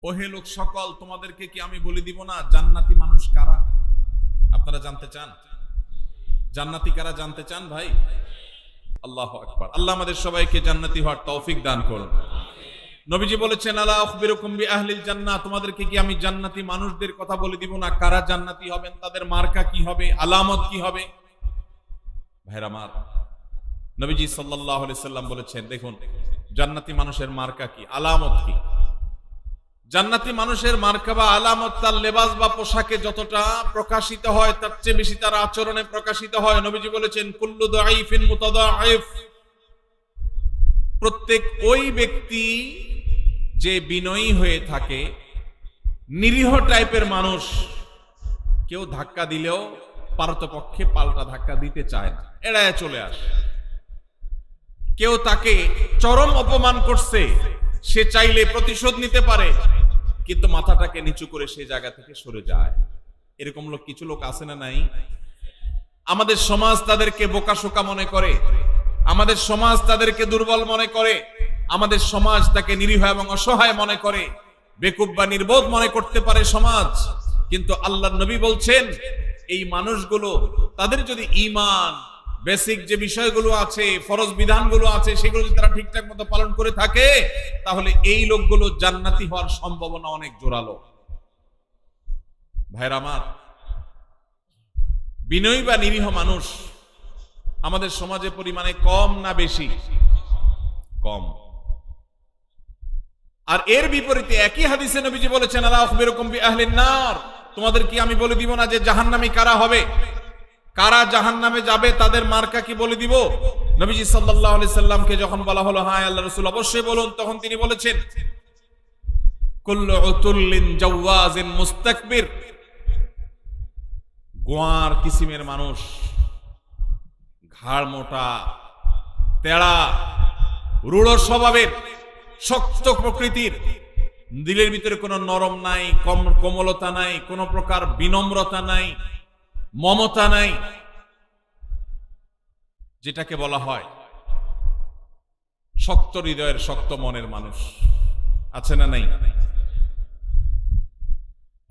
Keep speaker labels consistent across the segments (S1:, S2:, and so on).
S1: ওহে লোক সকল, তোমাদেরকে কি আমি বলে দিব না জান্নাতি মানুষ কারা? আপনারা জানতে চান জান্নাতি কারা? জানতে চান ভাই? আল্লাহু আকবার। আল্লাহ আমাদের সবাইকে জান্নাতি হওয়ার তৌফিক দান করুন। নবীজি বলেছেন, আলা আখবিরুকুম বিআহলিল জান্নাহ, তোমাদেরকে কি আমি জান্নাতি মানুষদের কথা বলে দিব না কারা জান্নাতি হবেন, তাদের মার্কা কি হবে, আলামত কি হবে? ভাইরা আমার, নবীজি সাল্লাল্লাহু আলাইহি সাল্লাম বলেছেন, দেখুন জান্নাতি মানুষের মার্কা কি, আলামত কি। জান্নাতি মানুষের মার্কা বা আলামত তার লেবাস বা পোশাকে যতটা প্রকাশিত হয় তার চেয়ে বেশি তার আচরণে প্রকাশিত হয়। নবীজি বলেছেন, কুল্লু দাঈফিন মুতাদাঈফ, প্রত্যেক ওই ব্যক্তি যে বিনয়ী হয়ে থাকে, নিরীহ টাইপের মানুষ, কেউ ধাক্কা দিলেও পারতপক্ষে পাল্টা ধাক্কা দিতে চায় না, এড়ায় চলে আসে। কেউ তাকে চরম অপমান করছে, সে চাইলে প্রতিশোধ নিতে পারে, কিন্তু মাথাটাকে নিচু করে সে জায়গা থেকে সরে যায়। এরকম লোক কিছু লোক আছে না নাই? আমাদের সমাজ তাদেরকে বোকাশোকা মনে করে, আমাদের সমাজ তাদেরকে দুর্বল মনে করে, আমাদের সমাজ তাকে নিরীহ এবং অসহায় মনে করে, বেকুব বা নির্বোধ মনে করতে পারে সমাজ। কিন্তু আল্লাহর নবী বলছেন, এই মানুষগুলো তাদের যদি ঈমান, বেসিক যে বিষয়গুলো আছে, ফরজ বিধানগুলো আছে, সেগুলো যদি তারা ঠিকঠাক মতো পালন করে থাকে, তাহলে এই লোকগুলো জান্নাতি হওয়ার সম্ভাবনা অনেক জোরালো। ভাইরা আমার, বিনয়ী বা নিরীহ মানুষ আমাদের সমাজে পরিমাণে কম না বেশি? কম। আর এর বিপরীতে একই হাদিসে নবীজি বলেছেন, আলা আখবিরুকুম বিআহলিন নার, তোমাদের কি আমি বলে দিব না যে জাহান্নামী কারা হবে, কারা জাহান্নামে যাবে, তাদের মার্কা কি বলে দিব? নবীজি সাল্লাল্লাহু আলাইহি সাল্লামকে যখন বলা হলো, হ্যাঁ আল্লাহর রাসূল অবশ্যই বলুন, তখন তিনি বলেছেন, কুল্লু উতুল্লিন জাওয়াজিন মুস্তাকবির, গোয়ার কিসিমের মানুষ, ঘাড় মোটা, তেড়া, রূঢ় স্বভাবের, শক্ত প্রকৃতির, দিলের ভিতরে কোনো নরম নাই, কোমলতা নাই, কোনো প্রকার বিনম্রতা নাই, মমতা নাই, যেটাকে বলা হয় শক্ত হৃদয়ের, শক্ত মনের মানুষ আছে না নাই?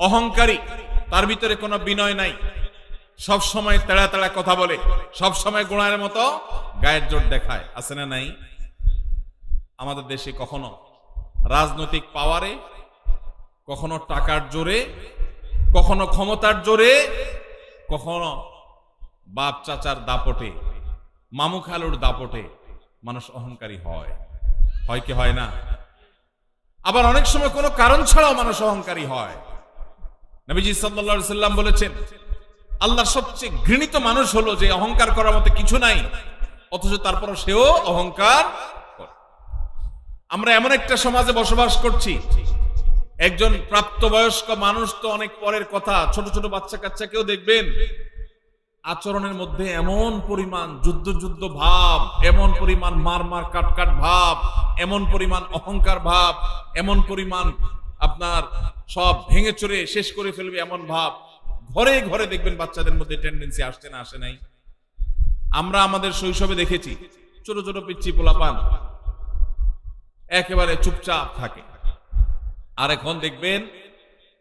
S1: অহংকারী, তার ভিতরে কোনো বিনয় নাই, সব সময় তেড়া তেড়া কথা বলে, সব সময় গোড়ার মতো গায়ের জোর দেখায়, আছে না নাই? আমাদের দেশে কখনো রাজনৈতিক পাওয়ারে, কখনো টাকার জোরে, কখনো ক্ষমতার জোরে, কখনো বাপ চাচার দাপটে, মামু খালুর দাপটে মানুষ অহংকারী হয়। হয় কি হয় না? আবার অনেক সময় কোনো কারণ ছাড়াও মানুষ অহংকারী হয়। নবীজি সাল্লাল্লাহু আলাইহি সাল্লাম বলেছেন, আল্লাহর সবচেয়ে ঘৃণিত মানুষ হলো যে অহংকার করার মতো কিছু নাই, অথচ তারপরও সেও অহংকার করে। আমরা এমন একটা সমাজে বসবাস করছি, একজন প্রাপ্তবয়স্ক মানুষ তো অনেক পরের কথা, ছোট ছোট বাচ্চা কাচ্চাকেও দেখবেন আচরণের মধ্যে এমন পরিমাণ যুদ্ধ যুদ্ধ ভাব, এমন পরিমাণ মার মার কাট কাট ভাব, এমন পরিমাণ অহংকার ভাব, এমন পরিমাণ আপনার সব ভেঙে চড়ে শেষ করে ফেলবে এমন ভাব। ঘরে ঘরে দেখবেন বাচ্চাদের মধ্যে টেন্ডেন্সি আসছে না, আসে নাই? আমরা আমাদের শৈশবে দেখেছি ছোট ছোট পিচ্চি পোলাপান একেবারে চুপচাপ থাকে, আর এখন দেখবেন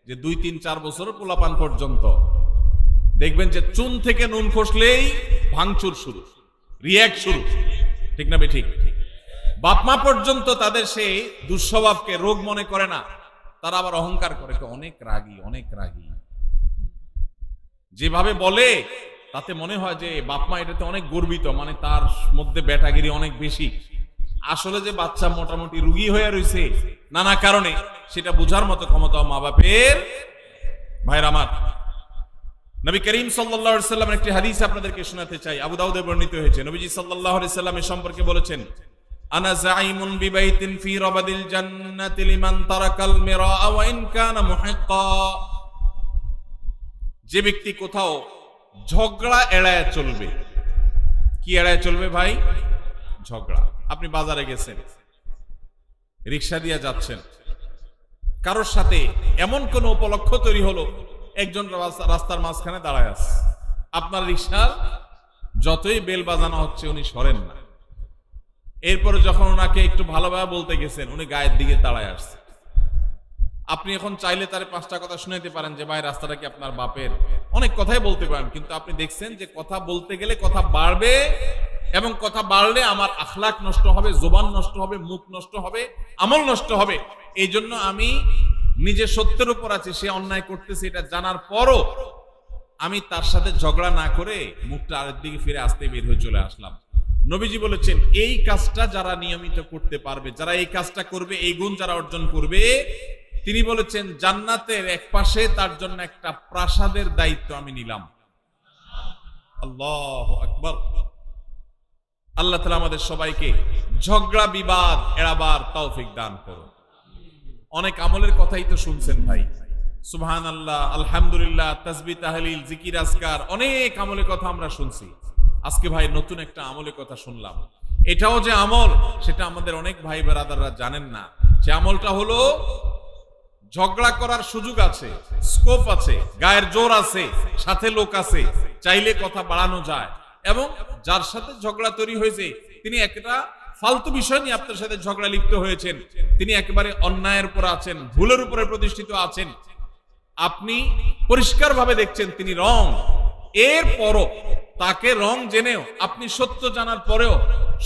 S1: যে 2, 3, 4 বছর পোলাপান পর্যন্ত দেখবেন যে চুন থেকে নুন খসলেই ভাঙচুর শুরু, রিয়াক্ট শুরু, ঠিক না ঠিক? বাপমা পর্যন্ত তাদের সেই দুঃস্বভাবকে রোগ মনে করে না, তারা আবার অহংকার করে, অনেক রাগী, অনেক রাগী। যেভাবে বলে তাতে মনে হয় যে বাপমা এটাতে অনেক গর্বিত, মানে তার মধ্যে ব্যাটাগিরি অনেক বেশি। আসলে যে বাচ্চা মোটামুটি রুগী হয়ে রয়েছে নানা কারণে, সেটা বোঝার মতো ক্ষমতা মা বাপের। ভাইরা আমার, নবী করিম সাল্লাল্লাহু আলাইহি সাল্লামের একটি হাদিস আপনাদেরকে শোনাতে চাই, আবু দাউদে বর্ণিত হয়েছে। নবীজি সাল্লাল্লাহু আলাইহি সাল্লামের সম্পর্কে বলেছেন, আনা যাইমুন বিবাইতিন ফি রাবাদিল জান্নাতি লিমান তারাকাল মিরাআ ওয়া ইন কানা মুহিক্কা, যে ব্যক্তি কোথাও ঝগড়া এড়ায় চলবে। কি এড়ায় চলবে ভাই? ঝগড়া। আপনি বাজারে গেছেন, রিকশা দিয়ে যাচ্ছেন, কারোর সাথে এমন কোন উপলক্ষ তৈরি হলো, একজন রাস্তার মাঝখানে দাঁড়ায় আছে, আপনার রিকশার যতই বেল বাজানো হচ্ছে উনি সরেন না। এরপরে যখন ওনাকে একটু ভালোভাবে বলতে গেছেন, উনি গায়ের দিকে দাঁড়ায় আসছে। আপনি এখন চাইলে তারে 5টা কথা শুনাইতে পারেন যে ভাই রাস্তাটা কি আপনার বাপের, অনেক কথাই বলতে পারেন, কিন্তু আপনি দেখছেন যে কথা বলতে গেলে কথা বাড়বে, এবং কথা বাড়লে আমার আখলাক নষ্ট হবে, জবান নষ্ট হবে, মুখ নষ্ট হবে, আমল নষ্ট হবে। এই জন্য আমি নিজে সত্যের উপর আছি, সে অন্যায় করতেছে এটা জানার পরও আমি তার সাথে ঝগড়া না করে মুখটা আরেক দিকে ফিরে আসতে বের হয়ে চলে আসলাম। নবীজি বলেছেন এই কাজটা যারা নিয়মিত করতে পারবে, যারা এই কাজটা করবে, এই গুণ যারা অর্জন করবে, তিনি বলেছেন জান্নাতের এক পাশে তার জন্য একটা প্রাসাদের দায়িত্ব আমি নিলাম। আল্লাহু আকবার। আল্লাহ তাআলা আমাদের সবাইকে ঝগড়া বিবাদ এড়াবার তৌফিক দান করুন। অনেক আমলের কথাই তো শুনছেন ভাই, সুবহানাল্লাহ, আলহামদুলিল্লাহ, তাসবিহ, তাহলিল, জিকির, আজকার, অনেক আমলের কথা আমরা শুনছি। আজকে ভাই নতুন একটা আমলের কথা শুনলাম। এটাও যে আমল সেটা আমাদের অনেক ভাই ব্রাদাররা জানেন না। সে আমলটা হলো ঝগড়া করার সুযোগ আছে, স্কোপ আছে, গায়ের জোর আছে, সাথে লোক আছে, চাইলে কথা বাড়ানো যায়, এবং যার সাথে ঝগড়া তৈরি হয়েছে তিনি একটা ফালতু বিষয় নিয়ে আপনার সাথে ঝগড়া লিপ্ত হয়েছেন, তিনি একেবারে অন্যায়ের উপর আছেন, ভুলের উপরে প্রতিষ্ঠিত আছেন, আপনি পরিষ্কারভাবে দেখছেন তিনি রং, এরপরও তাকে রং জেনেও আপনি সত্য জানার পরেও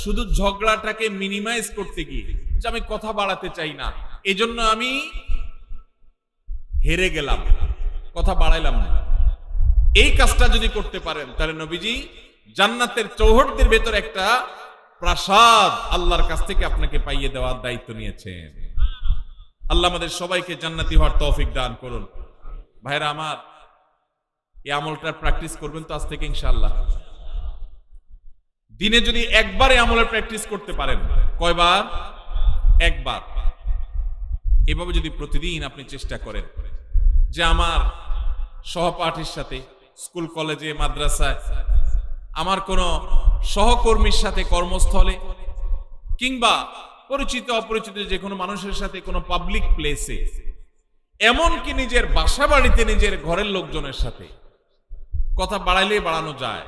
S1: শুধু ঝগড়াটাকে মিনিমাইজ করতে গিয়ে যে আমি কথা বাড়াতে চাই না, এজন্য আমি হেরে গেলাম, কথা বাড়াইলাম না, এই কাজটা যদি করতে পারেন তাহলে নবীজি জান্নাতের চৌহদ্দির ভেতর একটা প্রাসাদ আল্লাহর কাছ থেকে আপনাকে পাইয়ে দেওয়ার দায়িত্ব নিয়েছেন। আল্লাহ আমাদের সবাইকে জান্নাতি হওয়ার তৌফিক দান করুন। ভাইরা আমার, এই আমলটা প্র্যাকটিস করবেন তো আজ থেকে ইনশাআল্লাহ। দিনে যদি একবারে আমলের প্র্যাকটিস করতে পারেন, কয়বার? একবার। এভাবে যদি প্রতিদিন আপনি চেষ্টা করেন যে আমার সহপাঠীর সাথে, স্কুল কলেজে মাদ্রাসায়, আমার কোন সহকর্মীর সাথে কর্মস্থলে, কিংবা পরিচিত অপরিচিত যে কোনো মানুষের সাথে কোনো পাবলিক প্লেসে, এমনকি নিজের বাসা বাড়িতে নিজের ঘরের লোকজনের সাথে কথা বাড়াইলেই বাড়ানো যায়।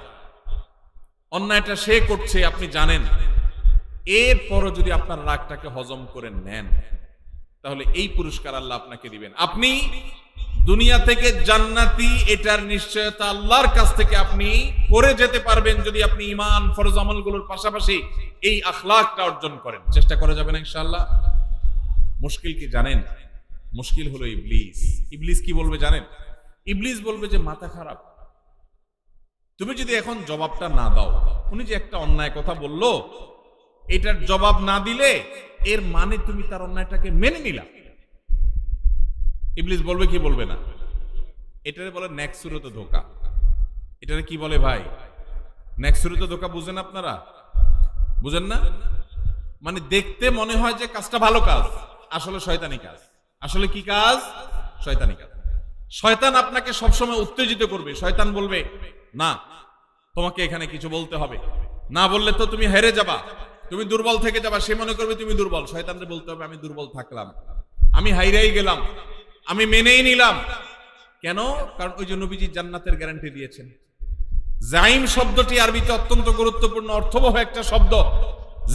S1: অন্যায়টা সে করছে আপনি জানেন, এরপরও যদি আপনার রাগটাকে হজম করে নেন তাহলে এই পুরস্কার আল্লাহ আপনাকে দিবেন। আপনি দুনিয়া থেকে জান্নাতি, এটার নিশ্চয়তা আল্লাহর কাছ থেকে আপনি করে যেতে পারবেন যদি আপনি ঈমান, ফরজ আমলগুলোর পাশাপাশি এই আখলাকটা অর্জন করেন। চেষ্টা করা যাবে না ইনশাআল্লাহ? মুশকিল কি জানেন? মুশকিল হলো ইবলিস। ইবলিস কি বলবে জানেন? ইবলিস বলবে যে মাথা খারাপ, তুমি যদি এখন জবাবটা না দাও, উনি যে একটা অন্যায় কথা বললো এটার জবাব না দিলে এর মানে তুমি তার অন্যায়টাকে মেনে নিলা। ইবলিস বলবে কি বলবে না? এটারে বলে নেক্সুরত ধোঁকা। এটারে কি বলে ভাই? নেক্সুরত ধোঁকা। বুঝেন আপনারা? বুঝেন না? মানে দেখতে মনে হয় যে কাজটা ভালো কাজ, আসলে শয়তানি কাজ। আসলে কি কাজ? শয়তানি কাজ। শয়তান আপনাকে সবসময় উত্তেজিত করবে। শয়তান বলবে না, তোমাকে এখানে কিছু বলতে হবে, না বললে তো তুমি হেরে যাবা, তুমি দুর্বল থেকে যাবা। সে মনে করবে তুমি দুর্বল, শয়তানকে বলতে হবে আমি দুর্বল থাকলাম, আমি হাইরাই গেলাম, আমি মেনেই নিলাম। কেন? কারণ ওই যে নবীজি জান্নাতের গ্যারান্টি দিয়েছেন। জাইম শব্দটি আরবিতে অত্যন্ত গুরুত্বপূর্ণ, অর্থবহ একটা শব্দ।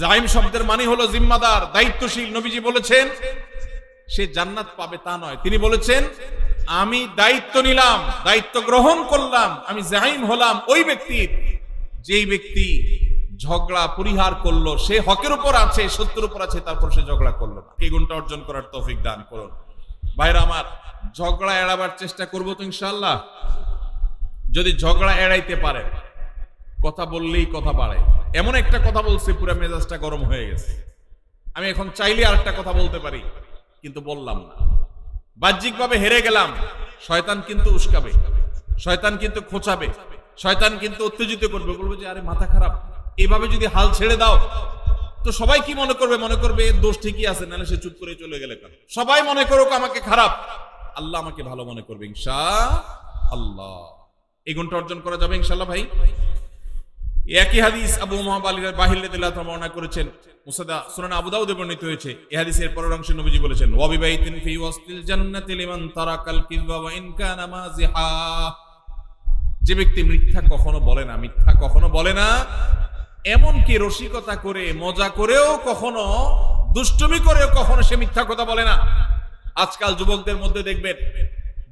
S1: জাইম শব্দের মানে হলো জিম্মাদার, দায়িত্বশীল। নবীজি বলেছেন সে জান্নাত পাবে তা নয়, তিনি বলেছেন আমি দায়িত্ব নিলাম, দায়িত্ব গ্রহণ করলাম, আমি জাইম হলাম ওই ব্যক্তির যেই ব্যক্তি ঝগড়া পরিহার করলো, সে হকের উপর আছে, সত্যের উপর আছে, তারপর সে ঝগড়া করলো না। এই গুণটা অর্জন করার তৌফিক দান করুন। ভাইরা আমার, ঝগড়া এড়াবার চেষ্টা করবো তো ইনশাআল্লাহ। যদি ঝগড়া এড়াইতে পারে, কথা বললেই কথা বাড়ে। এমন একটা কথা বলছে পুরো মেজাজটা গরম হয়ে গেছে, আমি এখন চাইলে আরেকটা কথা বলতে পারি কিন্তু বললাম না, বাহ্যিকভাবে হেরে গেলাম। শয়তান কিন্তু উস্কাবে, শয়তান কিন্তু খোঁচাবে, শয়তান কিন্তু উত্তেজিত করবে, বলবে যে আরে মাথা খারাপ, এইভাবে যদি হাল ছেড়ে দাও তো সবাই কি মনে করবে? মনে করবে এর দোষ ঠিকই আছে, নাহলে সে চুপ করে চলে গেলে কেন? সবাই মনে করুক আমাকে খারাপ, আল্লাহ আমাকে ভালো মনে করবে ইনশাআল্লাহ। এই গুণটা অর্জন করা যাবে ইনশাআল্লাহ ভাই। একই হাদিস আবু মুহাম্মদ আলী বাহির রাদিয়াল্লাহু তাআলা বর্ণনা করেছেন, মুসনাদ সুনান আবু দাউদে বর্ণিত হয়েছে। এই হাদিসের পরের অংশে নবীজি বলেছেন ওয়া বিবাইতিন ফি ওয়াসতিল জান্নাতি লিমান তারাকাল কিযবা ওয়া ইন কানা মাযিহা। যে ব্যক্তি মিথ্যা কখনো বলে না, মিথ্যা কখনো বলে না, এমনকি রসিকতা করে, মজা করেও কখনো, দুষ্টুমি করেও কখনো সে মিথ্যা কথা বলে না, আজকাল যুবকদের মধ্যে দেখবেন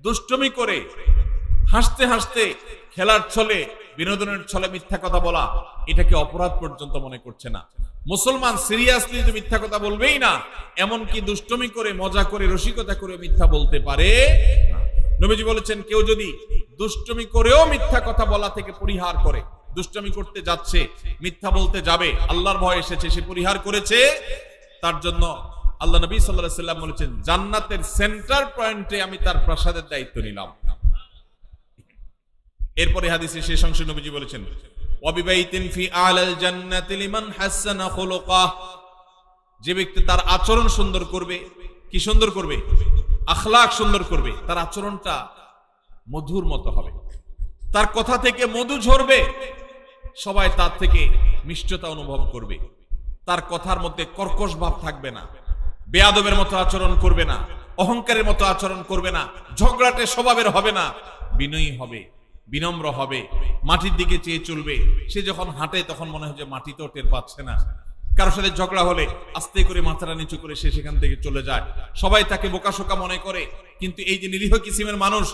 S1: দুষ্টুমি করে হাসতে হাসতে খেলার ছলে বিনোদনের ছলে মিথ্যা কথা বলা এটাকে অপরাধ পর্যন্ত মনে করছে না। মুসলমান সিরিয়াসলি যে মিথ্যা কথা বলবেই না, এমনকি দুষ্টুমি করে মজা করে রসিকতা করে মিথ্যা বলতে পারে না। নবীজি বলেছেন কেউ যদি দুষ্টুমি করেও মিথ্যা কথা বলা থেকে পরিহার করে, দুষ্টুমি করতে যাচ্ছে মিথ্যা বলতে যাবে, আল্লাহর ভয় এসেছে সে পরিহার করেছে, তার জন্য আল্লাহ নবী সাল্লাল্লাহু আলাইহি ওয়াসাল্লাম বলেছেন জান্নাতের সেন্টার পয়েন্টে আমি তার প্রাসাদের দায়িত্ব নিলাম। এরপরে হাদিসের শেষ অংশে নবীজি বলেছেন ওয়াবিবাইতিন ফি আলাল জান্নাতি লিমান হাসানা খুলুকাহ, যে ব্যক্তি তার আচরণ সুন্দর করবে, কি সুন্দর করবে? আখলাক সুন্দর করবে, তার আচরণটা মধুর মতো হবে, তার কথা থেকে মধু ঝরবে, সবাই তার থেকে মিষ্টতা অনুভব করবে, তার কথার মধ্যে কর্কশ ভাব থাকবে না, বেয়াদবের মতো আচরণ করবে না, অহংকারের মতো আচরণ করবে না, ঝগড়াটে স্বভাবের হবে না, বিনয়ী হবে, বিনম্র হবে, মাটির দিকে চেয়ে চলবে। সে যখন হাঁটে তখন মনে হয় যে মাটি তো টের পাচ্ছে না। কারোর সাথে ঝগড়া হলে আস্তে করে মাথাটা নিচু করে সে সেখান থেকে চলে যায়। সবাই তাকে বোকাশোকা মনে করে, কিন্তু এই যে নিরীহ কিসিমের মানুষ,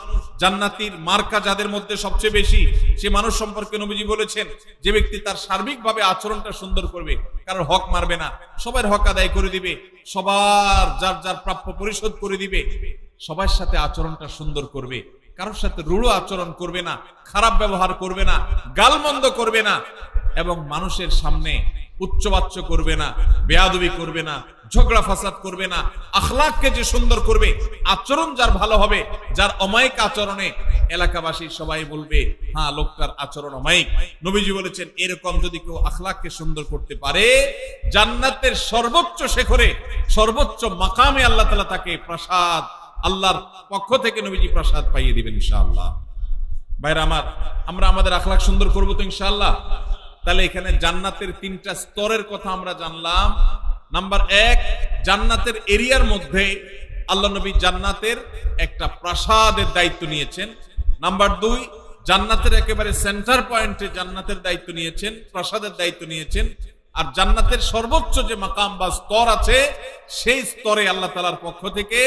S1: জান্নাতীর মার্কা যাদের মধ্যে সবচেয়ে বেশি, সে মানুষ সম্পর্কে নবীজি বলেছেন যে ব্যক্তি তার সার্বিকভাবে আচরণটা সুন্দর করবে, কারোর হক মারবে না, সবার হক আদায় করে দিবে, সবার যার যার প্রাপ্য পরিশোধ করে দিবে, সবার সাথে আচরণটা সুন্দর করবে, কারোর সাথে রূঢ় আচরণ করবে না, খারাপ ব্যবহার করবে না, গালমন্দ করবে না, এবং মানুষের সামনে উচ্চবাচ্য করবে না, বেয়াদবি করবে না, ঝগড়া ফাসাদ করবে না। আখলাককে যে সুন্দর করবে, আচরণ যার ভালো হবে, যার অমায়িক আচরণে এলাকাবাসী সবাই বলবে হ্যাঁ লোকটার আচরণ অমায়িক। নবীজি বলেছেন এরকম যদি কেউ আখলাককে সুন্দর করতে পারে, জান্নাতের সর্বোচ্চ শিখরে, সর্বোচ্চ মাকামে আল্লাহ তাআলা তাকে প্রাসাদ, আল্লাহর পক্ষ থেকে নবীজি প্রাসাদ পাইয়ে দিবেন ইনশাআল্লাহ। ভাইরা আমার, আমরা আমাদের আখলাক সুন্দর করব তো ইনশাআল্লাহ। তাহলে এখানে জান্নাতের তিনটা স্তরের কথা আমরা জানলাম। নাম্বার 1, জান্নাতের এরিয়ার মধ্যে আল্লাহ নবী জান্নাতের একটা প্রাসাদের দায়িত্ব নিয়েছেন। নাম্বার 2, জান্নাতের একেবারে সেন্টার পয়েন্টে জান্নাতের দায়িত্ব নিয়েছেন, প্রাসাদের দায়িত্ব নিয়েছেন। আর জান্নাতের সর্বোচ্চ যে মাকাম বা স্তর আছে, সেই স্তরে আল্লাহ তাআলার পক্ষ থেকে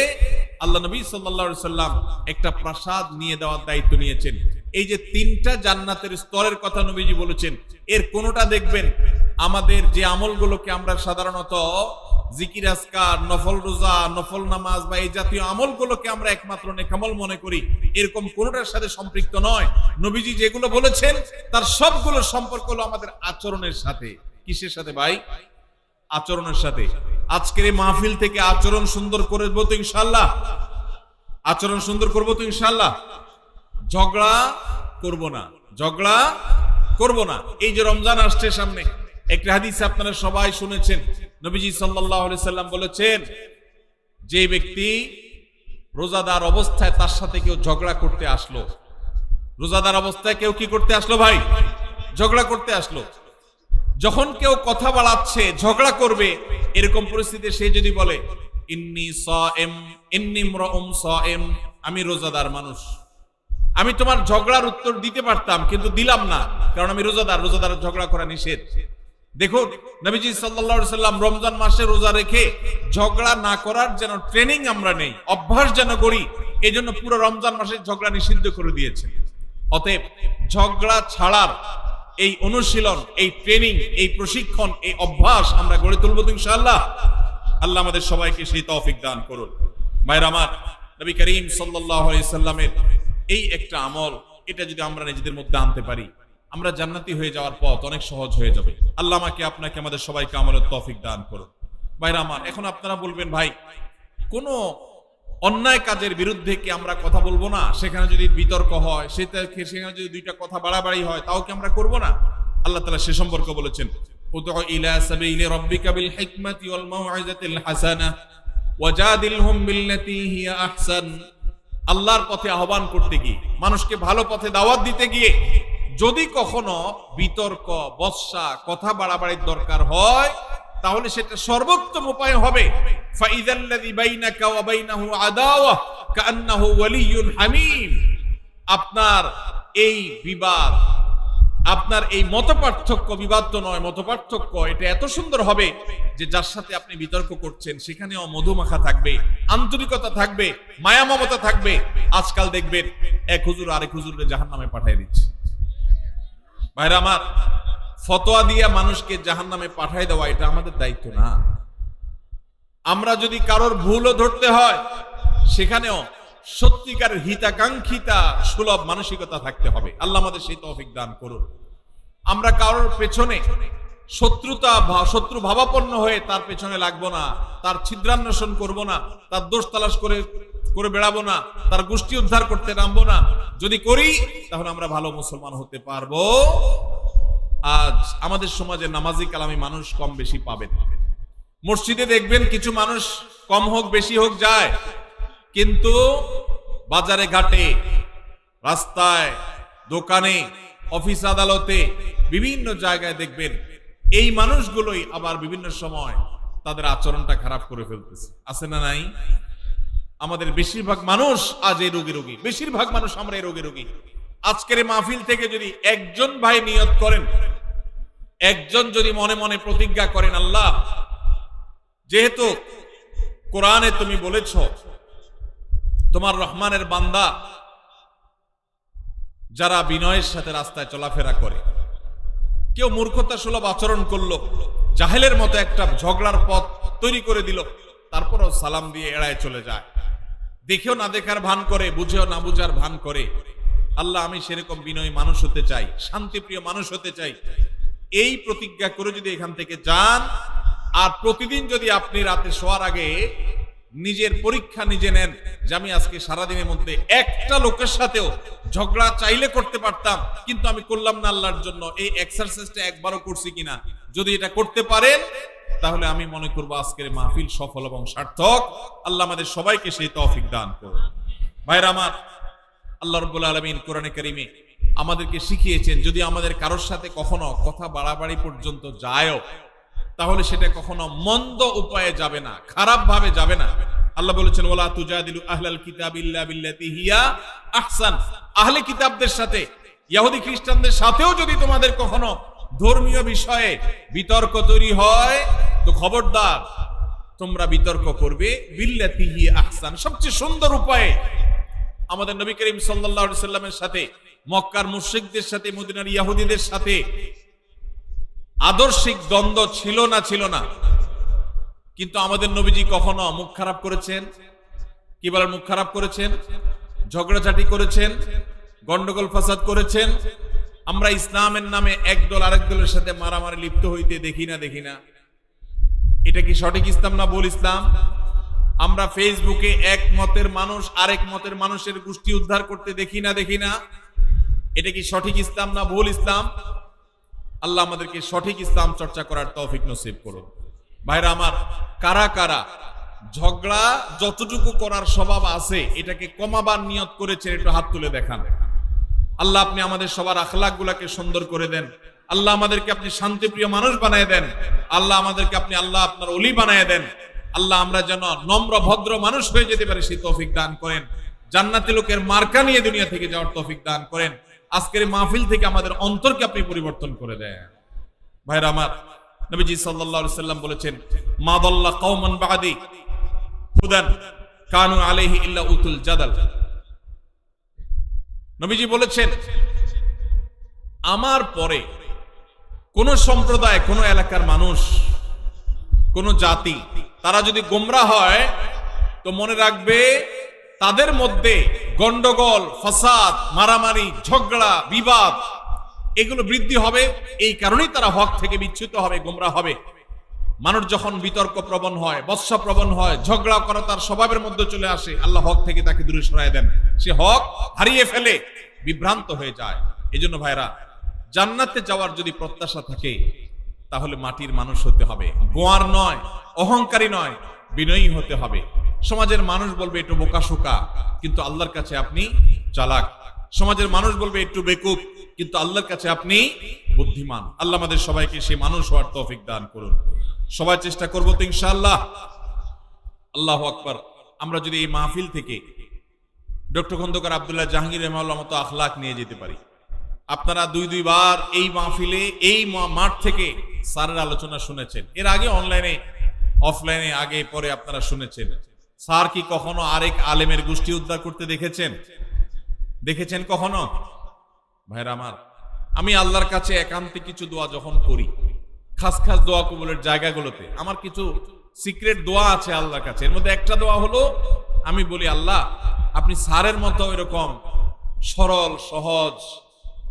S1: আল্লাহ নবী সাল্লাল্লাহু আলাইহি সাল্লাম একটা প্রাসাদ নিয়ে দেওয়ার দায়িত্ব নিয়েছেন। এই যে তিনটা জান্নাতের স্তরের কথা নবীজি বলেছেন, এর কোনোটা দেখবেন আমাদের যে আমলগুলোকে আমরা সাধারণত জিকির আজকার, নফল রোজা, নফল নামাজ বা এই জাতীয় আমলগুলোকে আমরা একমাত্র নেকামল মনে করি, এরকম কোনোটার সাথে সম্পৃক্ত নয়। নবীজি যেগুলো বলেছেন তার সবগুলো সম্পর্ক হলো আমাদের আচরণের সাথে। কিসের সাথে ভাই? আচরণের সাথে। আজকের এই মাহফিল থেকে আচরণ সুন্দর করব তো ইনশাআল্লাহ, আচরণ সুন্দর করব তো ইনশাআল্লাহ। ঝগড়া করব না, ঝগড়া করব না। এই যে রমজান আসছে সামনে, একটা হাদিস আপনারা সবাই শুনেছেন, নবীজি সাল্লাল্লাহু আলাইহি সাল্লাম বলেছেন যে ব্যক্তি রোজাদার অবস্থায় তার সাথে কেউ ঝগড়া করতে আসলো, রোজাদার অবস্থায় কেউ কি করতে আসলো ভাই? ঝগড়া করতে আসলো। যখন কেউ কথা বাড়াচ্ছে, ঝগড়া করবে, এরকম পরিস্থিতিতে সে যদি বলে ইন্নী সায়েম, ইন্নী ইমরাউম সায়েম, আমি রোজাদার মানুষ, আমি তোমার ঝগড়ার উত্তর দিতে পারতাম কিন্তু দিলাম না, কারণ আমি রোজাদার, রোজাদার ঝগড়া করা নিষেধ। দেখুন নবীজি সাল্লাল্লাহু আলাইহি সাল্লাম রমজান মাসে রোজা রেখে ঝগড়া না করার যেন ট্রেনিং আমরা নেই, অভ্যাস যেন করি, এই জন্য পুরো রমজান মাসে ঝগড়া নিষিদ্ধ করে দিয়েছেন। অতএব ঝগড়া ছাড়ার এই অনুশীলন, এই ট্রেনিং, এই প্রশিক্ষণ, এই অভ্যাস আমরা গড়ে তুলব তো ইনশাআল্লাহ। আল্লাহ আমাদের সবাইকে সেই তৌফিক দান করুন। ভাইরা আমার, নবী করিম সাল্লাল্লাহু আলাইহি সাল্লামের এই একটা আমল, এটা যদি আমরা নিজেদের মধ্যে আনতে পারি, আমরা জান্নাতি হয়ে যাওয়ার পথ অনেক সহজ হয়ে যাবে। আল্লাহ আমাকে আপনাকে আমাদের সবাইকে আমলের তৌফিক দান করুন। ভাইরা আমার, এখন আপনারা বলবেন ভাই কোনো অন্যায় কাজের বিরুদ্ধে কি আমরা কথা বলবো না? সেখানে যদি বিতর্ক হয়, সেখানে যদি দুইটা কথা বাড়াবাড়ি হয়, তাও কি আমরা করব না? আল্লাহ তাআলা সে সম্পর্কে বলেছেন উদউ ইলা সাবিলি রাব্বিকা বিল হিকমাতি ওয়াল মাউইযাতিল হাসানাহ ওয়াজাদিলহুম বিল্লাতী হিয়া আহসান। আল্লাহর পথে আহ্বান করতে গিয়ে, মানুষকে ভালো পথে দাওয়াত দিতে গিয়ে যদি কখনো বিতর্ক, বৎসা, কথা বাড়াবাড়ির দরকার হয়, তাহলে সেটা সর্বোত্তম উপায় হবে ফাইযাল্লাযী বাইনাকা ওয়া বাইনাহু আদাওয়া কাআন্নাহু ওয়ালিয়্যুন হামীম। আপনার এই বিবাদ, আপনার এই মতপার্থক্য বিবাদ তো নয়, মতপার্থক্য এটা এত সুন্দর হবে যে যার সাথে আপনি বিতর্ক করছেন সেখানেও মধুমাখা থাকবে, আন্তরিকতা থাকবে, মায়া মমতা থাকবে। আজকাল দেখবেন এক হুজুর আরেক হুজুরকে জাহান্নামে পাঠিয়ে দিচ্ছে। ভাইরা আমার, ফতোয়া দিয়া মানুষকে জাহান্নামে পাঠিয়ে দেওয়া এটা আমাদের দায়িত্ব না। আমরা যদি কারোর ভুলও ধরতে হয় সেখানেও সত্যিকারের হিতাকাঙ্ক্ষিতা সুলভ মানসিকতা থাকতে হবে। আল্লাহ আমাদের সেই তৌফিক দান করুন। আমরা কারোর পেছনে শত্রু ভাবাপন্ন হয়ে তার পেছনে লাগবো না, তার ছিদ্রান্বেষণ করব না, তার দোষ তালাশ করে বেড়াবো না, তার গোষ্ঠী উদ্ধার করতে নামবো না। যদি করি তাহলে আমরা ভালো মুসলমান হতে পারবো। আজ আমাদের সমাজে নামাজি কালামি মানুষ কম বেশি পাবেন। মসজিদে দেখবেন কিছু মানুষ কম হোক বেশি হোক যায়, কিন্তু বাজারে ঘাটে, রাস্তায়, দোকানে, অফিস আদালতে, বিভিন্ন জায়গায় দেখবেন এই মানুষগুলোই আবার বিভিন্ন সময় তাদের আচরণটা খারাপ করে ফেলতেছে। আছে না নাই? আমাদের বেশিরভাগ মানুষ আজ এই রোগী, বেশিরভাগ মানুষ আমরা এই রোগী। আজকের এই মাহফিল থেকে যদি একজন ভাই নিয়ত করেন, একজন যদি মনে মনে প্রতিজ্ঞা করেন, আল্লাহ যেহেতু কোরআনে তুমি বলেছ তোমার রহমানের বান্দা যারা বিনয়ের সাথে রাস্তায় চলাফেরা করে, কেউ মূর্খতা সুলভ আচরণ করলো, জাহেলের মতো একটা ঝগড়ার পথ তৈরি করে দিল, তারপরও সালাম দিয়ে এড়ায় চলে যায়, দেখেও না দেখার ভান করে, বুঝেও না বুঝার ভান করে। আল্লাহ আমি সেরকম বিনয়ী মানুষ হতে চাই, শান্তিপ্রিয় মানুষ হতে চাই। এই প্রতিজ্ঞা করে যদি এখান থেকে যান, আর প্রতিদিন যদি আপনি রাতে শোয়ার আগে নিজের পরীক্ষা নিজে নেন যে আমি আজকে সারাদিনের মধ্যে একটা লোকের সাথেও ঝগড়া চাইলে করতে পারতাম কিন্তু আমি করলাম না আল্লাহর জন্য, এই এক্সারসাইজটা একবারও করছি কিনা, যদি এটা করতে পারেন তাহলে আমি মনে করবো আজকের মাহফিল সফল এবং সার্থক। আল্লাহ আমাদের সবাইকে সেই তৌফিক দান করুন। ভাইরা আমার, আল্লাহ রাব্বুল আলামিন কোরআনে কারীমে আমাদেরকে শিখিয়েছেন যদি আমাদের কারোর সাথে কখনো কথা বাড়াবাড়ি পর্যন্ত যায়ও তাহলে সেটা কখনো মন্দ উপায়ে যাবে না, খারাপ ভাবে যাবে না। আল্লাহ বলেছেন ওয়ালা তুজাদিলু আহলাল কিতাবি ইল্লা বিল্লাতি হিয়া আহসান। আহলে কিতাবদের সাথে, ইহুদি খ্রিস্টানদের সাথেও যদি তোমাদের কখনো ধর্মীয় বিষয়ে বিতর্ক তৈরি হয় তো খবরদার তোমরা বিতর্ক করবে বিল্লাতি হিয়া আহসান, সবচেয়ে সুন্দর উপায়ে। আমাদের নবী করিম সাল্লাল্লাহু আলাইহি সাল্লামের সাথে মক্কার মুশরিকদের সাথে মদিনার ইহুদিদের সাথে আদর্শিক দ্বন্দ্ব ছিল না, কিন্তু আমাদের নবীজি কখনো মুখ খারাপ করেছেন? কি বলেন? মুখ খারাপ করেছেন, ঝগড়াঝাটি করেছেন, গন্ডগোল ফাসাদ করেছেন। আমরা ইসলামের নামে একদল আরেক দলের সাথে মারামারি লিপ্ত হইতে দেখি না। এটা কি সঠিক ইসলাম না ভুল ইসলাম? আমরা ফেসবুকে এক মতের মানুষ আরেক মতের মানুষের গোষ্ঠী উদ্ধার করতে দেখি না। এটা কি সঠিক ইসলাম না ভুল ইসলাম? আল্লাহ আমাদেরকে সঠিক ইসলাম চর্চা করার তৌফিক নসিব করুন। ভাইরা আমার, কারা কারা ঝগড়া যতটুকু করার স্বভাব আছে এটাকে কমাবার নিয়ত করেছেন একটু হাত তুলে দেখান। আল্লাহ আপনি আমাদের সবার আখলাক গুলাকে সুন্দর করে দেন। আল্লাহ আমাদেরকে আপনি শান্তিপ্রিয় মানুষ বানায় দেন। আল্লাহ আমাদেরকে আপনি আল্লাহ আপনার ওলি বানায় দেন। আল্লাহ আমরা যেন নম্র ভদ্র মানুষ হয়ে যেতে পারি সেই তৌফিক দান করেন। জান্নাতি লোকের মার্কা নিয়ে দুনিয়া থেকে যাওয়ার তৌফিক দান করেন। আজকের মাহফিল থেকে আমাদের অন্তরকে আপনি পরিবর্তন করে দেন। ভাইরা আমার, নবীজি সাল্লাল্লাহু আলাইহি সাল্লাম বলেছেন মা দাল্লা কওমান বাদি হুদান কানু আলাইহি ইল্লা উতুল জাদাল। নবীজি বলেছেন আমার পরে কোন সম্প্রদায়, কোন এলাকার মানুষ, কোন জাতি তারা যদি গোমরা হয় তো মনে রাখবে তাদের মধ্যে গন্ডগোল, ফাসাদ, মারামারি, ঝগড়া, বিবাদ এগুলো বৃদ্ধি হবে। এই কারণেই তারা হক থেকে বিচ্যুত হবে, গোমরা হবে। মানুষ যখন বিতর্ক প্রবণ হয়, বৎসা প্রবণ হয়, ঝগড়া করা তার স্বভাবের মধ্যে চলে আসে, আল্লাহ হক থেকে তাকে দূরে সরায় দেন। সে হক হারিয়ে ফেলে, বিভ্রান্ত হয়ে যায়। এজন্য ভাইরা, জান্নাতে যাওয়ার যদি প্রত্যাশা থাকে তাহলে মাটির মানুষ হতে হবে, গোয়ার নয়, অহংকারী নয়, বিনয়ী হতে হবে। সমাজের মানুষ বলবে একটু বোকাশোকা, কিন্তু আল্লাহর কাছে আপনি চালাক। সমাজের মানুষ বলবে একটু বেকুব, কিন্তু আল্লাহর কাছে আপনি বুদ্ধিমান। আল্লাহ আমাদের সবাইকে সেই মানুষ হওয়ার তৌফিক দান করুন। সবাই চেষ্টা করবো তো ইনশাআল্লাহ। আল্লাহু আকবার। আমরা যদি এই মাহফিল থেকে ডক্টর খন্দকার আব্দুল্লাহ জাহাঙ্গীর রহমাহুল্লাহ মতো আখলাক নিয়ে যেতে পারি, আপনারা দুইবার এই মাহফিলে এই মাঠ থেকে স্যারের আলোচনা শুনেছেন। এর আগে অনলাইনে অফলাইনে আগে পরে আপনারা শুনেছেন। স্যার কি কখনো আরেক আলেমের গোষ্ঠী উদ্ধার করতে দেখেছেন কখনো? ভাইরা আমার, আমি আল্লাহর কাছে একান্তে কিছু দোয়া যখন করি, খাস খাস দোয়া কবুলের জায়গাগুলোতে আমার কিছু সিক্রেট দোয়া আছে আল্লাহর কাছে। এর মধ্যে একটা দোয়া হলো, আমি বলি আল্লাহ আপনি স্যারের মতো ওইরকম সরল সহজ,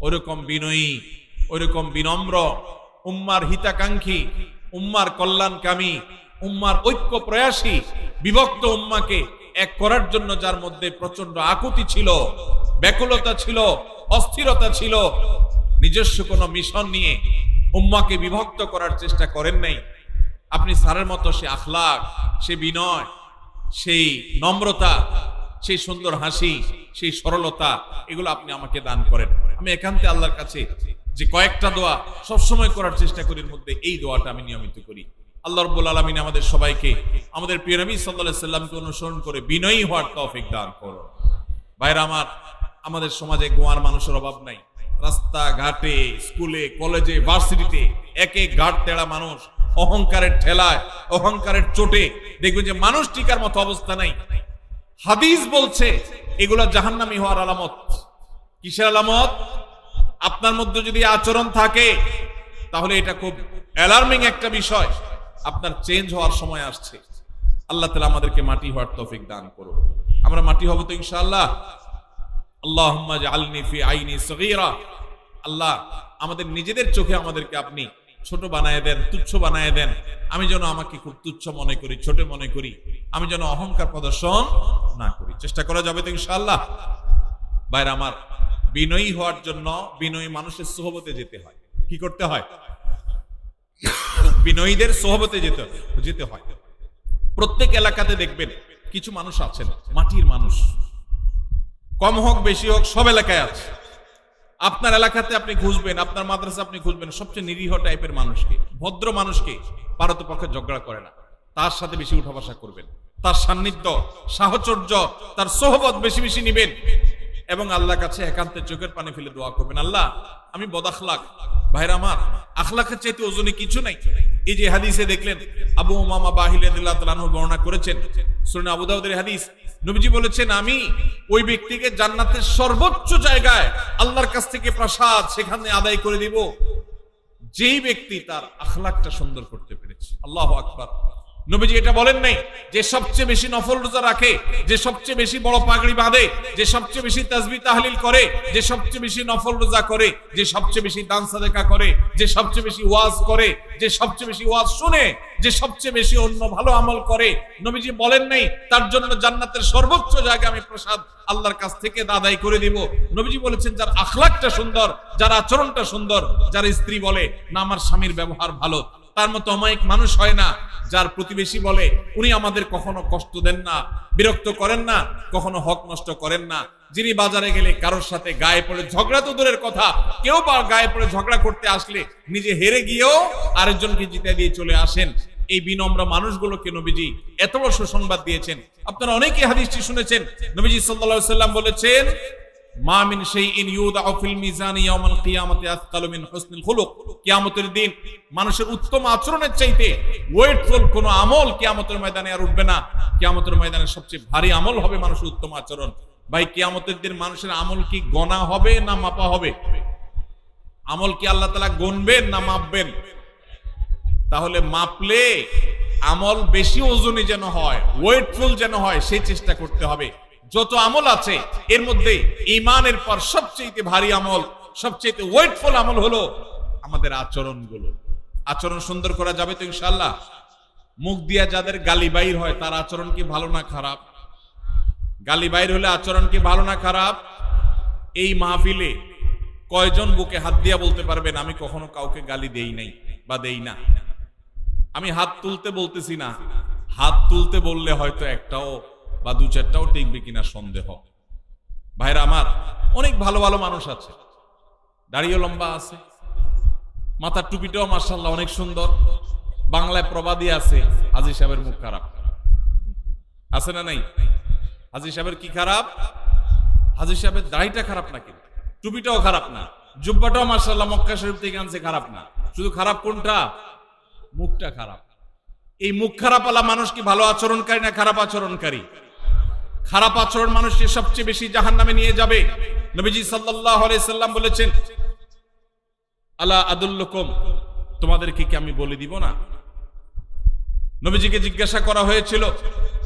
S1: ওইরকম বিনয়ী, ওইরকম বিনম্র, উম্মার হিতাকাঙ্ক্ষী, উম্মার কল্যাণকামী, উম্মার ঐক্য প্রয়াসী, বিভক্ত উম্মাকে এক করার জন্য যার মধ্যে প্রচন্ড আকুতি ছিল, ব্যাকুলতা ছিল, অস্থিরতা ছিল, নিজস্ব কোনো মিশন নিয়ে উম্মাকে বিভক্ত করার চেষ্টা করেন নাই, আপনি স্যারের মতো সে আখলাক, সে বিনয়, সেই নম্রতা, সেই সুন্দর হাসি, সেই সরলতা, এগুলো আপনি আমাকে দান করেন। আমি একান্তে আল্লাহর কাছে যে কয়েকটা দোয়া সবসময় করার চেষ্টা করি, মধ্যে এই দোয়াটা আমি নিয়মিত করি। আল্লাহ রাব্বুল আলামিন আমাদের সবাইকে আমাদের প্রিয় নবী সাল্লাল্লাহু আলাইহি সাল্লামকে অনুসরণ করে বিনয়ী হওয়ার তৌফিক দান করুন। ভাইরা আমার, আমাদের সমাজে গোয়ার মানুষের অভাব নাই। রাস্তা ঘাটে, স্কুলে, কলেজে, ভার্সিটিতে এক এক ঘাট তেড়া মানুষ, অহংকারের ঠেলায়, অহংকারের চোটে দেখবেন যে মানুষ টিকার মতো অবস্থা নাই। হাদিস বলছে এগুলো জাহান্নামী হওয়ার আলামত। কিসের আলামত? আপনার মধ্যে যদি আচরণ থাকে তাহলে এটা খুব অ্যালার্মিং একটা বিষয়, আপনার চেঞ্জ হওয়ার সময় আসছে। আল্লাহ তাআলা আমাদেরকে মাটি হওয়ার তৌফিক দান করুন। আমরা মাটি হব তো ইনশাআল্লাহ। আল্লাহুম্মা জাআলনি ফি আইনি সগীরা। আল্লাহ আমাদের নিজেদের চোখে আমাদেরকে আপনি ছোট বানায় দেন, তুচ্ছ বানায় দেন। আমি যেন আমাকে খুব তুচ্ছ মনে করি, ছোট মনে করি, আমি যেন অহংকার প্রদর্শন না করি। চেষ্টা করা যাবে তো ইনশাআল্লাহ। ভাইরা আমার, বিনয়ী হওয়ার জন্য বিনয়ী মানুষের সোহবতে যেতে হয়। কি করতে হয়? বিনয়ীদের সোহবতে যেতে হয়। প্রত্যেক এলাকাতে দেখবেন কিছু মানুষ আছেন মাটির মানুষ, কম হোক বেশি হোক সব এলাকায় আছে। আপনার এলাকাতে আপনি খুঁজবেন, আপনার মাদ্রাসা আপনি খুঁজবেন, সবচেয়ে নিরীহ টাইপের মানুষকে, ভদ্র মানুষকে, পারতপক্ষে ঝগড়া করে না, তার সাথে বেশি উঠা বসা করবেন, তার সান্নিধ্য, সাহচর্য, তার সোহবত বেশি বেশি নিবেন এবং আল্লাহর কাছে একান্তে চোখের পানি ফেলে দোয়া করবেন, আল্লাহ আমি বদআখলাক। ভাইরা আমার, আখলাকের চাইতে ওজনে কিছু নাই। এই যে হাদিসে দেখলেন আবু উমামা বাহিল রাদিয়াল্লাহু তাআলা আনহু বর্ণনা করেছেন, সুনান আবু দাউদের হাদিস, নবীজি বলেছেন আমি ওই ব্যক্তিকে জান্নাতের সর্বোচ্চ জায়গায় আল্লাহর কাছ থেকে প্রসাদ সেখানে আদায় করে দিব যেই ব্যক্তি তার আখলাকটা সুন্দর করতে পেরেছে। আল্লাহু আকবার। নবীজি এটা বলেন নাই যে সবচেয়ে বেশি নফল রোজা রাখে, যে সবচেয়ে বেশি বড় পাগড়ি বাঁধে, যে সবচেয়ে বেশি তাসবিহ তাহলিল করে, যে সবচেয়ে বেশি নফল রোজা করে, যে সবচেয়ে বেশি দান সাদেকা করে, যে সবচেয়ে বেশি ওয়াজ করে, যে সবচেয়ে বেশি ওয়াজ শুনে, যে সবচেয়ে বেশি অন্য ভালো আমল করে। নবীজি বলেন নাই তার জন্য জান্নাতের সর্বোচ্চ জায়গায় আমি প্রসাদ আল্লাহর কাছ থেকে আদায় করে দিব। নবীজি বলেছেন যার আখলাকটা সুন্দর, যার আচরণটা সুন্দর, যার স্ত্রী বলে না আমার স্বামীর ব্যবহার ভালো, তার মতো অমায়িক মানুষ হয় না। যার প্রতিবেশী বলে উনি আমাদের কখনো কষ্ট দেন না, বিরক্ত করেন না, কখনো হক নষ্ট করেন না। যিনি বাজারে গেলে কারোর সাথে গায়ে পড়ে ঝগড়া তো দূরের কথা, কেউ বা গায়ে পড়ে ঝগড়া করতে আসলে নিজে হেরে গিয়েও আরেকজনকে জিতে দিয়ে চলে আসেন। এই বিনম্র মানুষগুলোকে নবীজি এত বড় সুসংবাদ দিয়েছেন। আপনারা অনেকেই হাদিসটি শুনেছেন। নবীজি সাল্লাল্লাহু আলাইহি সাল্লাম বলেছেন মা মিন শাইইন ইউদাউ ফিল মিজানি ইয়াউমাল কিয়ামাতি আসকালু মিন হুসনিল খুলুক। কিয়ামতের দিন মানুষের উত্তম আচরণের চাইতে ওয়েটফুল কোন আমল কিয়ামতের ময়দানে আর উঠবে না। কিয়ামতের ময়দানে সবচেয়ে ভারী আমল হবে মানুষের উত্তম আচরণ। ভাই, কিয়ামতের দিন মানুষের আমল কি গণা হবে না মাপা হবে? আমল কি আল্লাহ তাআলা গণবেন না মাপবেন? তাহলে মাপলে আমল বেশি ওজনে যেন হয়, ওয়েটফুল যেন হয়, সেই চেষ্টা করতে হবে। যত আমল আছে এর মধ্যে ঈমানের পর সবচেয়ে ভারী আমল, সবচেয়ে ওয়েটফুল আমল হলো আমাদের আচরণগুলো। আচরণ সুন্দর করা যাবে তো ইনশাআল্লাহ। মুখ দিয়া যাদের গালি বাইর হয় তার আচরণ কি ভালো না খারাপ? গালি বাইর হলে আচরণ কি ভালো না খারাপ? এই মাহফিলে কয়জন বুকে হাত দিয়া বলতে পারবেন আমি কখনো কাউকে গালি দেই নাই বা দেই না? আমি হাত তুলতে বলতেছি না, হাত তুলতে বললে হয়তো একটাও বা দু চারটাও টিকবে কিনা সন্দেহ। ভাইরা আমার, অনেক ভালো ভালো মানুষ আছে, দাড়িও লম্বা আছে, মাথার টুপিটাও মাশাআল্লাহ অনেক সুন্দর। বাংলায় প্রবাদী আছে হাজী সাহেবের মুখ খারাপ, আছে না নাই? হাজী সাহেবের কি খারাপ? হাজী সাহেবের দাড়িটা খারাপ না, কিন্তু টুপিটাও খারাপ না, জুব্বাটাও মাশাআল্লাহ মক্কা শরীফ থেকে আনছে, খারাপ না। শুধু খারাপ কোনটা? মুখটা খারাপ। এই মুখ খারাপ আলা মানুষ কি ভালো আচরণকারী না খারাপ আচরণকারী? খারাপ আচরণ মানুষকে সবচেয়ে বেশি জাহান্নামে নিয়ে যাবে। নবীজি সাল্লাল্লাহু আলাইহি সাল্লাম বলেছেন, আলা আদুল্লুকুম, তোমাদেরকে কি আমি বলে দিব না? নবীজিকে জিজ্ঞাসা করা হয়েছিল,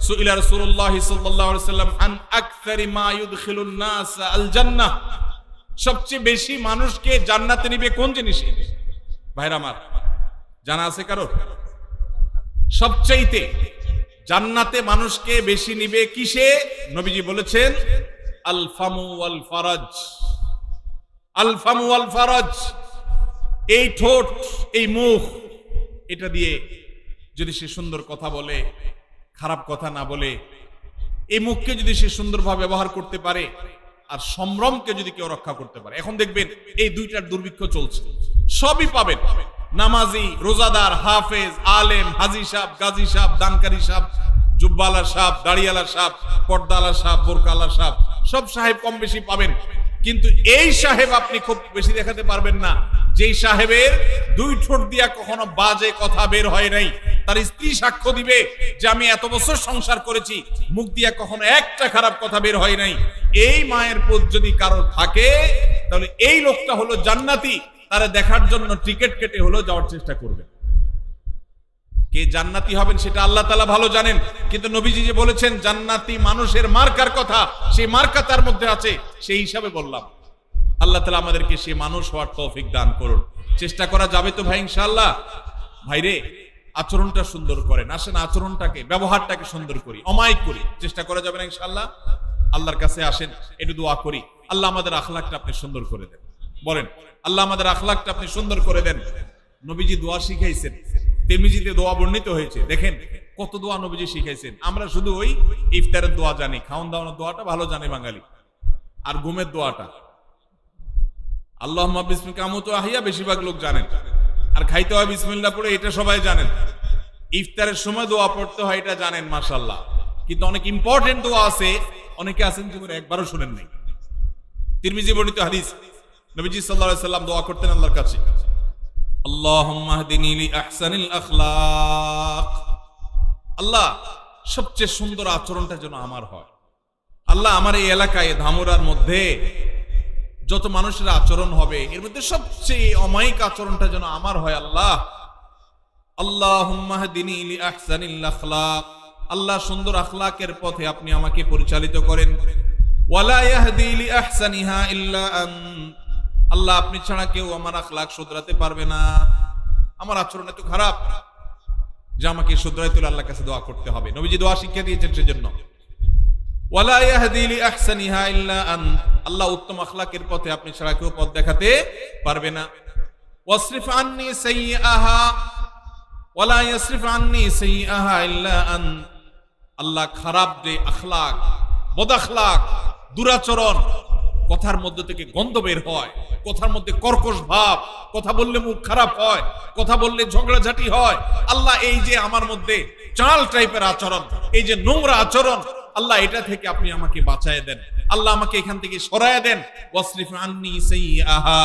S1: সুইলা রাসূলুল্লাহ সাল্লাল্লাহু আলাইহি সাল্লাম আন আকসারি মা ইউদখিলুন নাস আল জান্নাহ, সবচেয়ে বেশি মানুষকে জান্নাতে নিবে কোন জিনিস? ভাইরা আমার, জানা আছে কারো? সবচাইতে জান্নাতে মানুষকে বেশি নিবে কিসে? নবীজি বলেছেন আল ফামু ওয়াল ফারাজ। আল ফামু ওয়াল ফারাজ, এই ঠোঁট, এই মুখ, এটা দিয়ে যদি সে সুন্দর কথা বলে, খারাপ কথা না বলে, এই মুখকে যদি সে সুন্দরভাবে ব্যবহার করতে পারে, আর সম্ভ্রমকে যদি কেউ রক্ষা করতে পারে। এখন দেখবেন এই দুইটার দুর্ভিক্ষ চলছে, সবই পাবেন। নামাজি, রোজাদার, হাফেজ, আলেম, হাজি সাহেব, গাজী সাহেব, দানকারী সাহেব, জুব্বালা সাহেব, দাড়িয়ালা সাহেব, পর্দালা সাহেব, বোরকালা সাহেব, সব সাহেব কম বেশি পাবেন। কিন্তু এই সাহেব আপনি খুব বেশি দেখাতে পারবেন না, যেই সাহেবের দুই ঠোঁট দিয়া কখনো বাজে কথা বের হয় নাই। তার স্ত্রী সাক্ষ্য দিবে যে আমি এত বছর সংসার করেছি, মুখ দিয়া কখনো একটা খারাপ কথা বের হয় নাই। এই মায়ের পুত যদি কারো থাকে, তাহলে এই লোকটা হলো জান্নাতি। তারা দেখার জন্য টিকিট কেটে হলো যাওয়ার চেষ্টা করবেন। কে জান্নাতি হবেন সেটা আল্লাহ তাআলা ভালো জানেন, কিন্তু নবীজি যে বলেছেন জান্নাতি মানুষের মার্কার কথা, সেই মার্কা তার মধ্যে আছে, সেই হিসাবে বললাম। আল্লাহ তাআলা আমাদেরকে সেই মানুষ হওয়ার তৌফিক দান করুন। চেষ্টা করা যাবে তো ভাই ইনশাআল্লাহ? ভাইরে, আচরণটা সুন্দর করেন, আসেন আচরণটাকে, ব্যবহারটাকে সুন্দর করি, অমায়িক করি। চেষ্টা করা যাবে না ইনশাআল্লাহ? আল্লাহর কাছে আসেন, একটু দোয়া করি, আল্লাহ আমাদের আখলাকটা আপনি সুন্দর করে দেন। বলেন, আল্লাহ আমাদের আখলাকটা আপনি সুন্দর করে দেন। নবীজি দোয়া শিখাইছেন, তিরমিজিতে দোয়া বর্ণিত হয়েছে। দেখেন কত দোয়া নবীজি শিখাইছেন। আমরা শুধু ওই ইফতারের দোয়া জানি, খাওয়ান দাওয়ানোর দোয়াটা ভালো জানে বাঙালি, আর ঘুমের দোয়াটা আল্লাহুম্মা বিসমিকা আমুতু আহিয়া বেশিরভাগ লোক জানেন, আর খাইতে হয় বিসমিল্লাহ পড়ে, এটা সবাই জানেন। ইফতারের সময় দোয়া পড়তে হয়, এটা জানেন মাশাআল্লাহ। কিন্তু অনেক ইম্পর্টেন্ট দোয়া আছে, অনেকে আছেন জীবনে একবারও শুনেন নাই। তিরমিজি বর্ণিত হাদিস, নবীজি সাল্লাল্লাহু আলাইহি সাল্লাম দোয়া করতেন আল্লাহর কাছে, আল্লাহুম্মা হদিনি লি আহসানিল আখলাক, আল্লাহ সবচেয়ে সুন্দর আচরণটা যেন আমার হয়। আল্লাহ আমার এই এলাকায় ধামুরার মধ্যে যত মানুষের আচরণ হবে, এর মধ্যে সবচেয়ে অমায়িক আচরণটা যেন আমার হয়। আল্লাহ আল্লাহুম্মা হদিনি লি আহসানিল আখলাক, আল্লাহ সুন্দর আখলাকের পথে আপনি আমাকে পরিচালিত করেন। ওয়ালা ইয়াহদি লি আহসানিহা ইল্লা আন্ত, আল্লাহ আপনি ছাড়া কেউ আমার আখলাক শুধরাতে পারবে না। আমার আচরণ এত খারাপ যে আমাকে শুধরাইতে হলে আল্লাহর কাছে দোয়া করতে হবে। নবীজি দোয়া শিক্ষা দিয়েছেন সেজন্য। ওয়ালা ইয়াহদি লি আহসানিহা ইল্লা আন্ত, আল্লাহ উত্তম আখলাকের পথে আপনি ছাড়া কেউ পথ দেখাতে পারবে না। ওয়াসরিফ আন্নি সাইয়্যাহা ওয়ালা ইয়াসরিফ আন্নি সাইয়্যাহা ইল্লা আন্ত, আল্লাহ খারাপ যে আখলাক, বদ আখলাক, দুরাচরণ, কথার মধ্যে থেকে গন্ধ বের হয়, কথার মধ্যে কর্কশ ভাব, কথা বললে মুখ খারাপ হয়, কথা বললে ঝগড়াঝাটি হয়, আল্লাহ এই যে আমার মধ্যে চাল টাইপের আচরণ, এই যে নোংরা আচরণ, আল্লাহ এটা থেকে আপনি আমাকে বাঁচায় দেন। আল্লাহ আমাকে এখান থেকে সরায় দেন। ওয়াসরিফ আন্নি সাইয়্যাহা,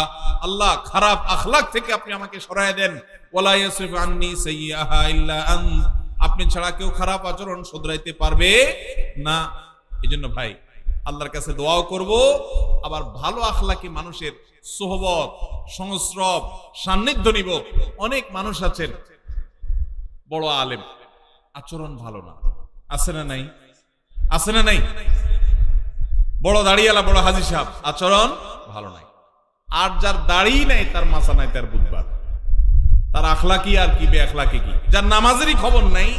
S1: আল্লাহ খারাপ আখলাক থেকে আপনি আমাকে সরায় দেন। ওয়ালা ইয়াসরিফ আন্নি সাইয়্যাহা ইল্লা আন্ত, আপনি ছাড়া কেউ খারাপ আচরণ শুধরাইতে পারবে না। এজন্য ভাই আল্লাহর কাছে দোয়াও করব, আবার ভালো আখলাকি মানুষের সোহবত, সংস্রব, সান্নিধ্য নিব। অনেক মানুষ আছেন বড় আলেম, আচরণ ভালো না, আছে না নাই? আছে না নাই? বড় দাড়িওয়ালা, বড় হাজী সাহেব, আচরণ ভালো নাই। আর যার দাড়ি নাই তার মাথা নাই, তার বুধবার, তার আখলাকি আর কি বে আখলাকি কি। যার নামাজেরই খবর নাই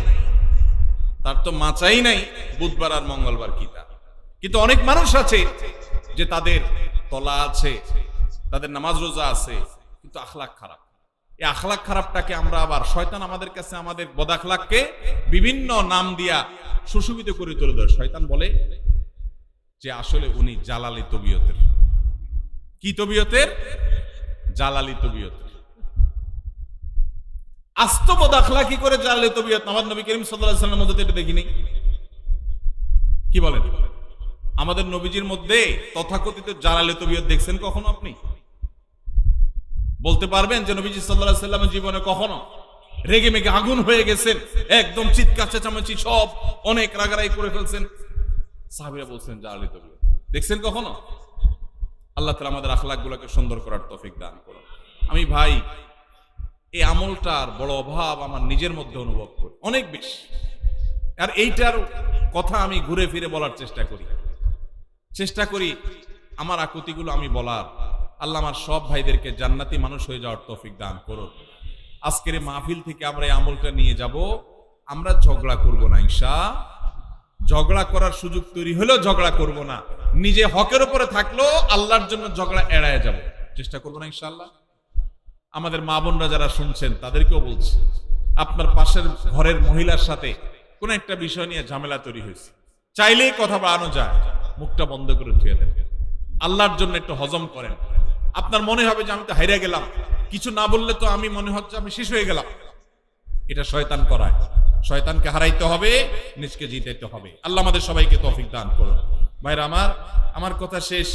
S1: তার তো মাচাই নাই, বুধবার আর মঙ্গলবার কি তার। কিন্তু অনেক মানুষ আছে যে তাদের তলা আছে, তাদের নামাজ রোজা আছে, কিন্তু আখলাক খারাপ। এই আখলাক খারাপটাকে আমরা আবার, শয়তান আমাদের কাছে আমাদের বদ আখলাককে বিভিন্ন নাম দিয়া সুশোভিত করে তুলে দেয়। শয়তান বলে যে আসলে উনি জালালি তবিয়তের। কি তবিয়তের? জালালি তবিয়তের। আস্ত বদ আখলাকি করে জালালি তবিয়ত আমার নবী করিম সাল্লাল্লাহু আলাইহি ওয়াসাল্লামের মধ্যে এটা দেখিনি। কি বলেন? আমাদের নবীজির মধ্যে তথাকথিত জালালি তবিয়ত দেখছেন কখনো আপনি? বলতে পারবেন যে নবীজি সাল্লাল্লাহু আলাইহি সাল্লামের জীবনে কখনো রেগে মেগে আগুন হয়ে গেছেন, একদম চিৎকার চেঁচামেচি সব অনেক রাগারাগি করে ফেলছেন? সাহাবীরা বলছেন জালি তো দেখছেন কখনো? আল্লাহ তাআলা আমাদের আখলাকগুলোকে সুন্দর করার তৌফিক দান করুন। আমি ভাই এই আমলটার বড় অভাব আমার নিজের মধ্যে অনুভব করি অনেক বেশি, আর এইটার কথা আমি ঘুরে ফিরে বলার চেষ্টা করি আমার আকুতিগুলো আমি বলার। আল্লাহ আমার সব ভাইদেরকে জান্নাতি মানুষ হয়ে যাওয়ার তৌফিক দান করুন। আজকের এই মাহফিল থেকে আমরা এই আমলটা নিয়ে যাব, আমরা ঝগড়া করব না ইনশাআল্লাহ। ঝগড়া করার সুযোগ তৈরি হলেও ঝগড়া করব না, নিজে হকের উপরে থাকলো আল্লাহর জন্য ঝগড়া এড়ায় যাব, চেষ্টা করব না ইনশাআল্লাহ। আমাদের মা বোনরা যারা শুনছেন তাদেরকেও বলছি, আপনার পাশের ঘরের মহিলার সাথে কোন একটা বিষয় নিয়ে ঝামেলা তৈরি হয়েছে, চাইলেই কথা বাড়ানো যায়, মুখটা বন্ধ করে ধুয়ে দেন, আল্লাহর জন্য একটু হজম করেন। আপনার মনে হবে যে আমি তো হাইরা গেলাম, কিছু না বললে তো আমি মনে হচ্ছে আমি শেষ হয়ে গেলাম। এটা শয়তান করায়, শয়তানকে হারাইতে হবে, নিজকে জিতাইতে হবে। আল্লাহ আমাদের সবাইকে তৌফিক দান করুন। ভাইরা আমার কথা শেষ।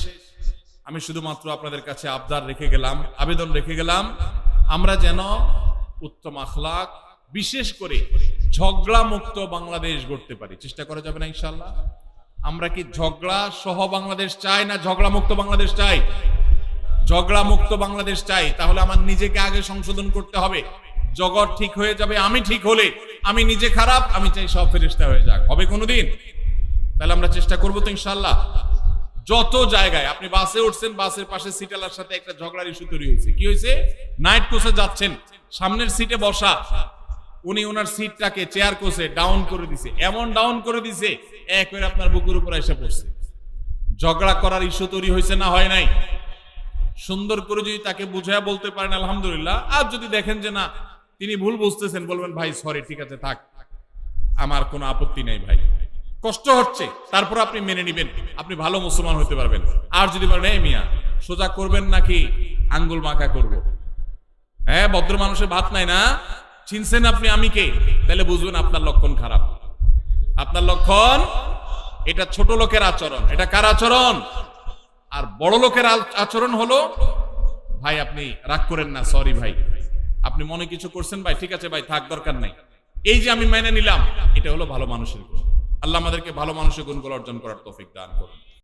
S1: আমি শুধুমাত্র আপনাদের কাছে আবদার রেখে গেলাম, আবেদন রেখে গেলাম, আমরা যেন উত্তম আখলাক, বিশেষ করে ঝগড়া মুক্ত বাংলাদেশ গড়তে পারি। চেষ্টা করা যাবে না ইনশাআল্লাহ? আমরা কি ঝগড়া সহ বাংলাদেশ চাই না ঝগড়া মুক্ত বাংলাদেশ চাই? ঝগড়া মুক্ত বাংলাদেশ চাই। তাহলে আমার নিজেকে আগে সংশোধন করতে হবে। জগৎ ঠিক হয়ে যাবে আমি ঠিক হলে, আমি নিজে খারাপ, আমি চাই সব ফেরেশতা হয়ে যাক। হবে কোনোদিন? তাহলে আমরা চেষ্টা করবো তো ইনশাআল্লাহ। যত জায়গায় আপনি বাসে উঠছেন, বাসের পাশে সিটালার সাথে একটা ঝগড়ার ইস্যু তৈরি হয়েছে। কি হয়েছে? নাইট কোচে যাচ্ছেন, সামনের সিটে বসা, উনি ওনার সিটটাকে চেয়ার কোচে ডাউন করে দিছে, এমন ডাউন করে দিছে এক হয়ে আপনার বুকের উপর এসে পড়ছে। ঝগড়া করার ইস্যু তৈরি হয়েছে না হয় নাই? সুন্দর করে যদি তাকে বুঝায় বলতে পারেন আলহামদুলিল্লাহ, আর যদি দেখেন যে না তিনি ভুল বুঝতেছেন, বলবেন ভাই সরি, ঠিক আছে থাক, আমার কোনো আপত্তি নেই ভাই, কষ্ট হচ্ছে, তারপর আপনি মেনে নিবেন, আপনি ভালো মুসলমান হতে পারবেন। আর যদি বলেন এই মিয়া সোজা করবেন নাকি আঙ্গুল মাখা করব, হ্যাঁ ভদ্র মানুষের ভাত নাই না, চিনছেন আপনি আমি কে, তাহলে বুঝবেন আপনার লক্ষণ খারাপ। আপনার লক্ষণ, এটা ছোট লোকের আচরণ। এটা কার আচরণ? আর বড় লোকের আচরণ হলো ভাই আপনি রাগ করেন না, সরি ভাই, আপনি মনে কিছু করছেন ভাই, ঠিক আছে ভাই থাক, দরকার নাই, এই যে আমি মেনে নিলাম, এটা হলো ভালো মানুষের গুণ। আল্লাহ আমাদেরকে ভালো মানুষের গুণগুলো অর্জন করার তৌফিক দান করুন।